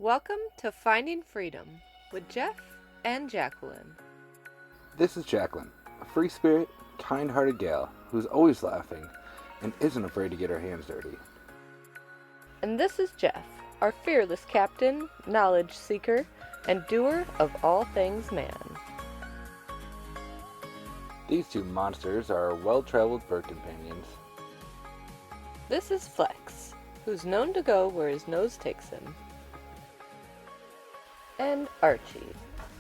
Welcome to Finding Freedom with Jeff and Jacqueline. This is Jacqueline, a free spirit, kind-hearted gal who's always laughing and isn't afraid to get her hands dirty. And this is Jeff, our fearless captain, knowledge seeker, and doer of all things man. These two monsters are our well-traveled bird companions. This is Flex, who's known to go where his nose takes him. And Archie,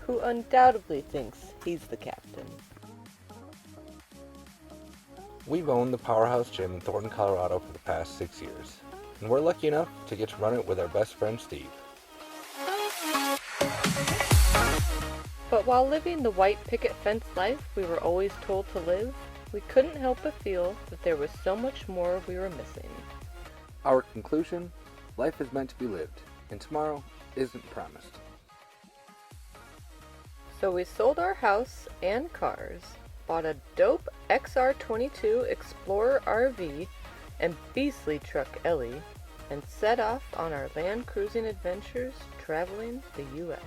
who undoubtedly thinks he's the captain. We've owned the Powerhouse Gym in Thornton, Colorado for the past 6 years, and we're lucky enough to get to run it with our best friend Steve. But while living the white picket fence life we were always told to live, we couldn't help but feel that there was so much more we were missing. Our conclusion: life is meant to be lived, and tomorrow isn't promised. So we sold our house and cars, bought a dope XR22 Xplore RV and beastly truck Ellie, and set off on our land cruising adventures traveling the U.S.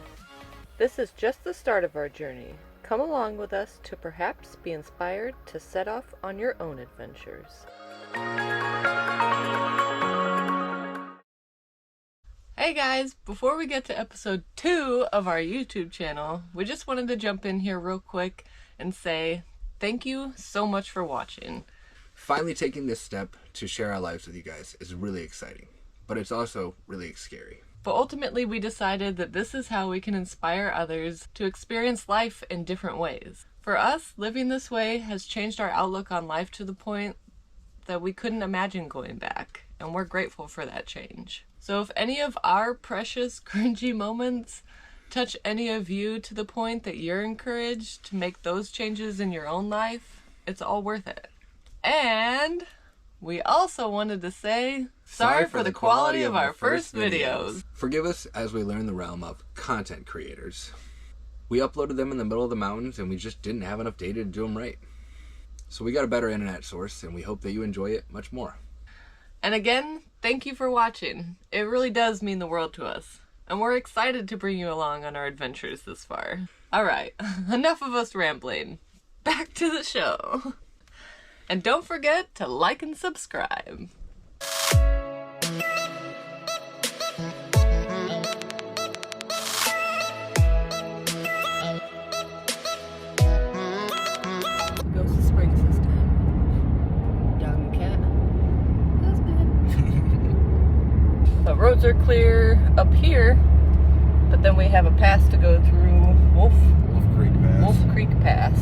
This is just the start of our journey. Come along with us to perhaps be inspired to set off on your own adventures. Hey guys, before we get to episode 2 of our YouTube channel, we just wanted to jump in here real quick and say thank you so much for watching. Finally taking this step to share our lives with you guys is really exciting, but it's also really scary. But ultimately we decided that this is how we can inspire others to experience life in different ways. For us, living this way has changed our outlook on life to the point that we couldn't imagine going back, and we're grateful for that change. So if any of our precious cringy moments touch any of you to the point that you're encouraged to make those changes in your own life, it's all worth it. And we also wanted to say sorry for the quality of our first videos. Forgive us as we learn the realm of content creators. We uploaded them in the middle of the mountains and we just didn't have enough data to do them right. So we got a better internet source and we hope that you enjoy it much more. And again, thank you for watching. It really does mean the world to us. And we're excited to bring you along on our adventures this far. Alright, enough of us rambling. Back to the show. And don't forget to like and subscribe. Pagosa Springs this time. Dog and cat. The roads are clear up here, but then we have a pass to go through Wolf Creek Pass,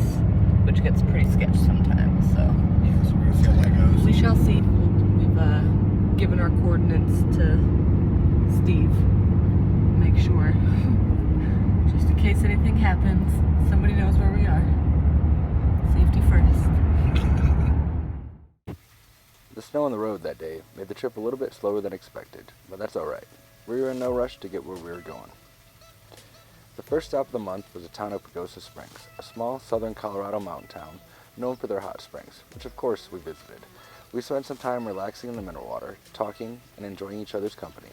which gets pretty sketchy sometimes. So Yeah, so we're gonna see how that goes. we shall see. We've given our coordinates to Steve. Make sure, just in case anything happens, somebody knows where we are. Safety first. The snow on the road that day made the trip a little bit slower than expected, but that's alright. We were in no rush to get where we were going. The first stop of the month was the town of Pagosa Springs, a small southern Colorado mountain town known for their hot springs, which of course we visited. We spent some time relaxing in the mineral water, talking, and enjoying each other's company.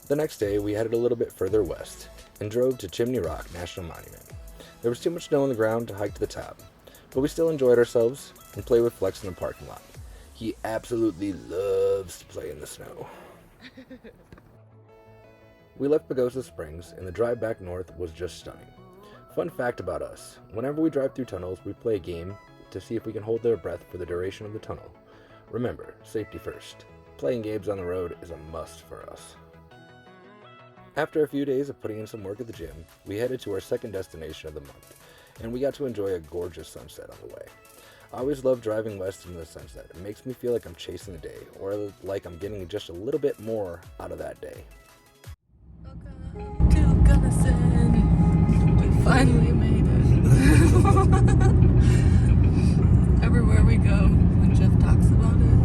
The next day, we headed a little bit further west and drove to Chimney Rock National Monument. There was too much snow on the ground to hike to the top, but we still enjoyed ourselves and played with Flex in the parking lot. He absolutely loves to play in the snow. We left Pagosa Springs, and the drive back north was just stunning. Fun fact about us: whenever we drive through tunnels, we play a game to see if we can hold their breath for the duration of the tunnel. Remember, safety first. Playing games on the road is a must for us. After a few days of putting in some work at the gym, we headed to our second destination of the month, and we got to enjoy a gorgeous sunset on the way. I always love driving west into the sunset. It makes me feel like I'm chasing the day, or like I'm getting just a little bit more out of that day. Welcome to Gunnison. We finally made it. Everywhere we go, when Jeff talks about it,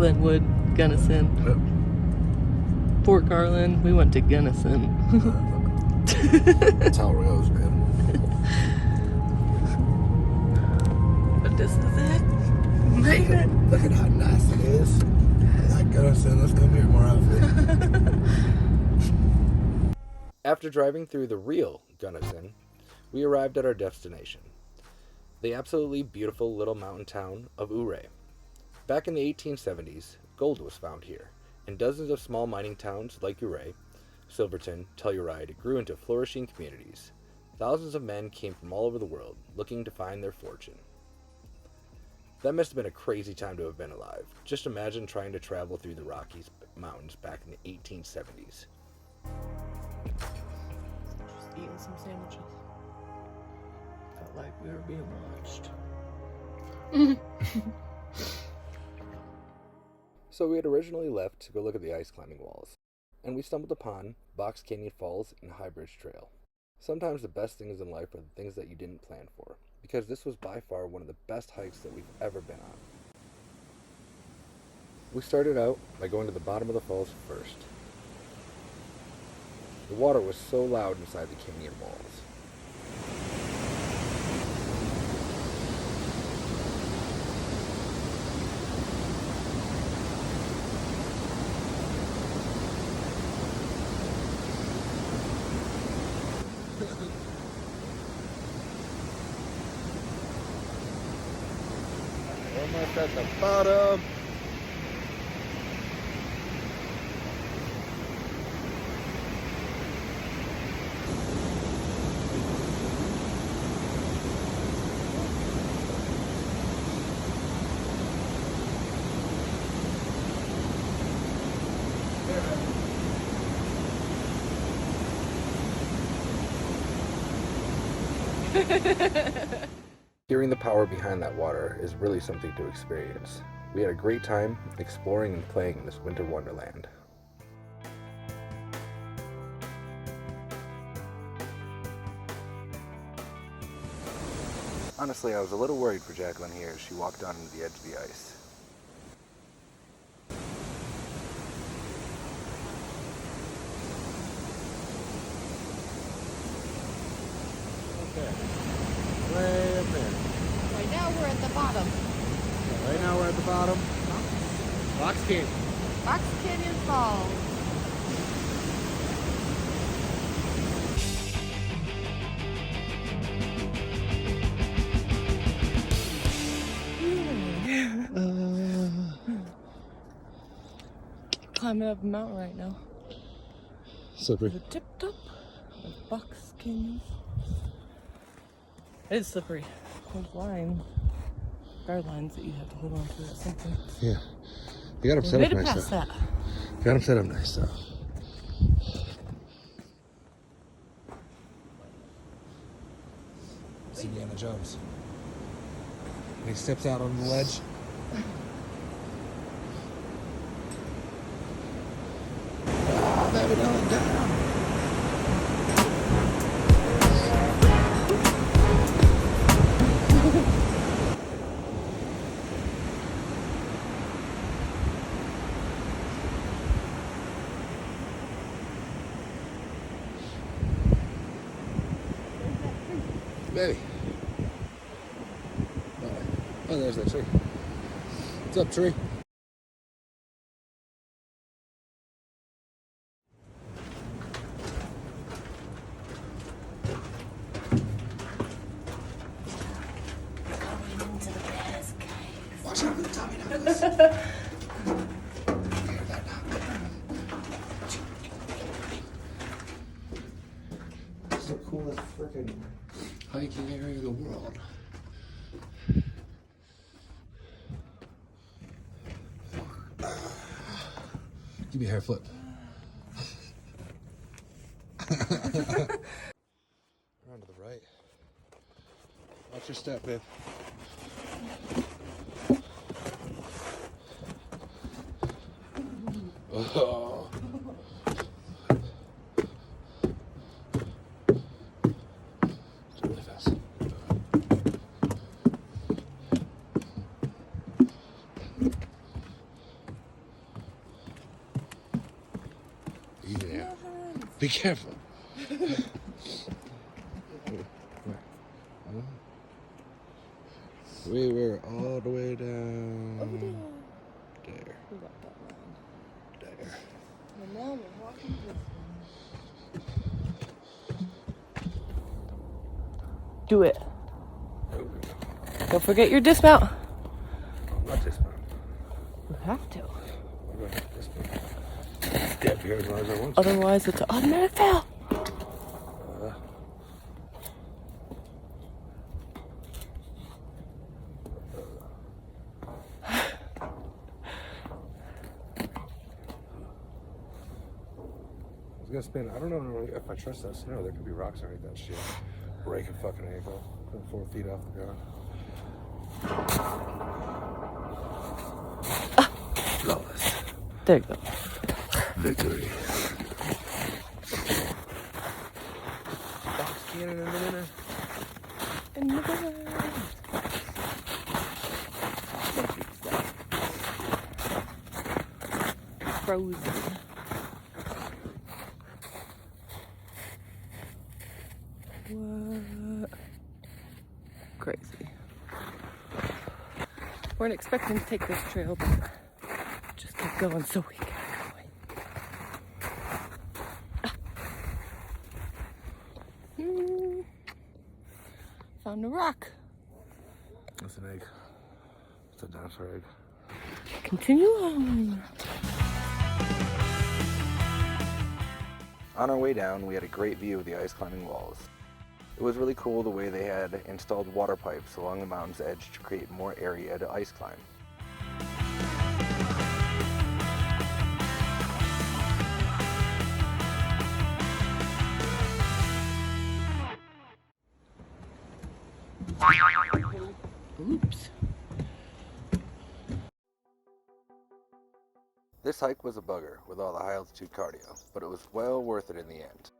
Glenwood, Gunnison. Yep. Fort Garland, we went to Gunnison. That's how it goes, man. But this is it. Made it. Look at how nice it is. I like Gunnison. Let's come here more often. After driving through the real Gunnison, we arrived at our destination, the absolutely beautiful little mountain town of Ouray. Back in the 1870s, gold was found here, and dozens of small mining towns like Ouray, Silverton, Telluride grew into flourishing communities. Thousands of men came from all over the world, looking to find their fortune. That must have been a crazy time to have been alive. Just imagine trying to travel through the Rockies Mountains back in the 1870s. Just eating some sandwiches. Felt like we were being watched. So we had originally left to go look at the ice climbing walls, and we stumbled upon Box Canyon Falls and High Bridge Trail. Sometimes the best things in life are the things that you didn't plan for, because this was by far one of the best hikes that we've ever been on. We started out by going to the bottom of the falls first. The water was so loud inside the canyon walls. Almost at the bottom. Hearing the power behind that water is really something to experience. We had a great time exploring and playing in this winter wonderland. Honestly, I was a little worried for Jacqueline here as she walked on to the edge of the ice. Okay. Way up there. Right now we're at the bottom. Right now we're at the bottom. Box Canyon. Box Canyon Falls. Climbing up a mountain right now. Slippery. The tip top of Box Canyon. It's slippery. There's lines, guard lines that you have to hold on to at some point. Yeah. You got them set up nice though. That. Got them set up nice though. It's Indiana Jones. And he steps out on the ledge. Baby, don't down. Baby. Oh, there's that tree. What's up, tree? Watch out for the Tommy Knuckles. This is the coolest freaking hiking area in the world. Give me a hair flip. Around to the right. Watch your step, babe. Oh. It's really fast. Yeah. Be careful. We were all the way down. Over there. There. We got that line. There. And now we're walking this way. Do it. Don't forget your dismount. Not dismount. You have to. I'm going to dismount. Yeah, because as I want to. Otherwise, it's an automatic fail. I was gonna spin. I don't know if I trust that snow. There could be rocks underneath that shit. Break a fucking ankle. 4 feet off the ground. Flawless. There you go. Victory. Box cannon in the winner. In the winner. Frozen. What? Crazy. Weren't expecting to take this trail, but just kept going, so we kept going. Found a rock. That's an egg. It's a dinosaur egg. Continue on. On our way down, we had a great view of the ice climbing walls. It was really cool the way they had installed water pipes along the mountain's edge to create more area to ice climb. Oops. This hike was a bugger with all the high altitude cardio, but it was well worth it in the end.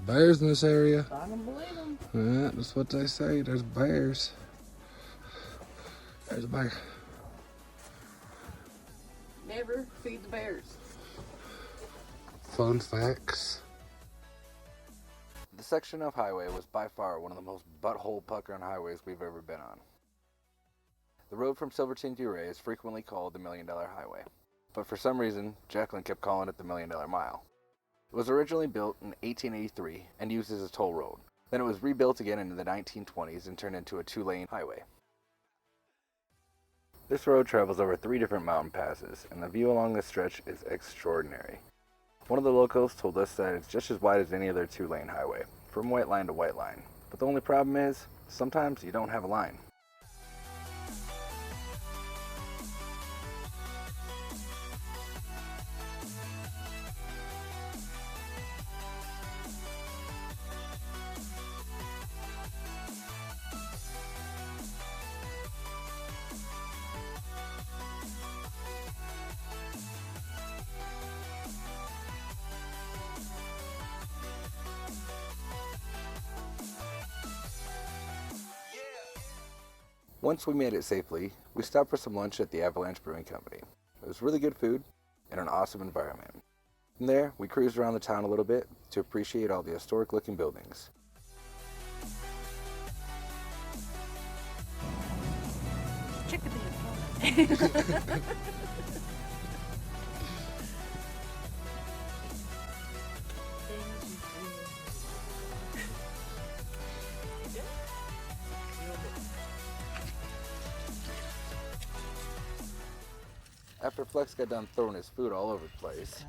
Bears in this area. I don't believe them. Yeah, that's what they say. There's bears. There's a bear. Never feed the bears. Fun facts. The section of highway was by far one of the most butthole puckering highways we've ever been on. The road from Silverton to Ouray is frequently called the $1 Million Highway, but for some reason, Jacqueline kept calling it the $1 Million Mile. It was originally built in 1883 and used as a toll road. Then it was rebuilt again in the 1920s and turned into a 2-lane highway. This road travels over 3 different mountain passes, and the view along this stretch is extraordinary. One of the locals told us that it's just as wide as any other 2-lane highway, from white line to white line. But the only problem is, sometimes you don't have a line. Once we made it safely, we stopped for some lunch at the Avalanche Brewing Company. It was really good food and an awesome environment. From there, we cruised around the town a little bit to appreciate all the historic looking buildings. After Flex got done throwing his food all over the place,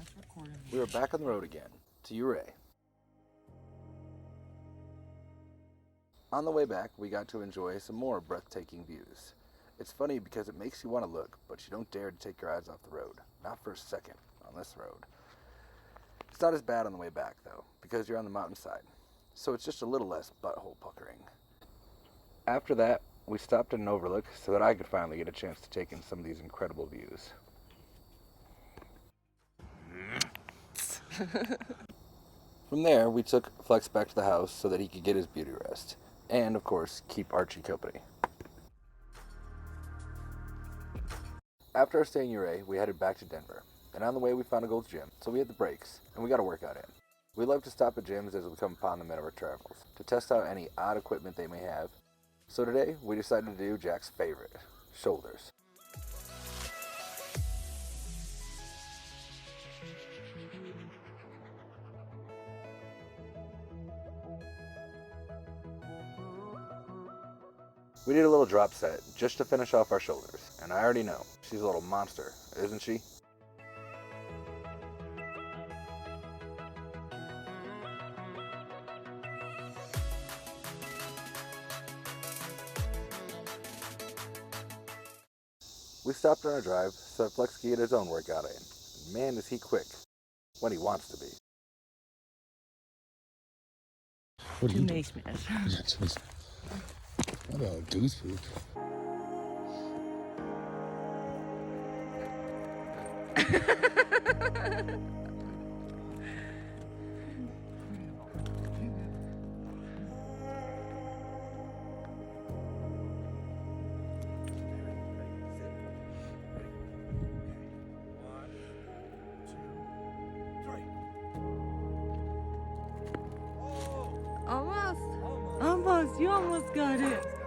we were back on the road again, to Ouray. On the way back, we got to enjoy some more breathtaking views. It's funny because it makes you want to look, but you don't dare to take your eyes off the road. Not for a second on this road. It's not as bad on the way back, though, because you're on the mountainside, so it's just a little less butthole puckering. After that, we stopped at an overlook so that I could finally get a chance to take in some of these incredible views. From there, we took Flex back to the house so that he could get his beauty rest, and, of course, keep Archie company. After our stay in Ouray, we headed back to Denver, and on the way we found a Gold's Gym, so we hit the brakes, and we got a workout in. We love to stop at gyms as we come upon them in our travels, to test out any odd equipment they may have. So today, we decided to do Jack's favorite, shoulders. We did a little drop set just to finish off our shoulders, and I already know, she's a little monster, isn't she? We stopped on our drive so that Flex could get his own workout in. Man, is he quick when he wants to be. What are you doing? Smash. What a goose poop. Almost. You almost got it.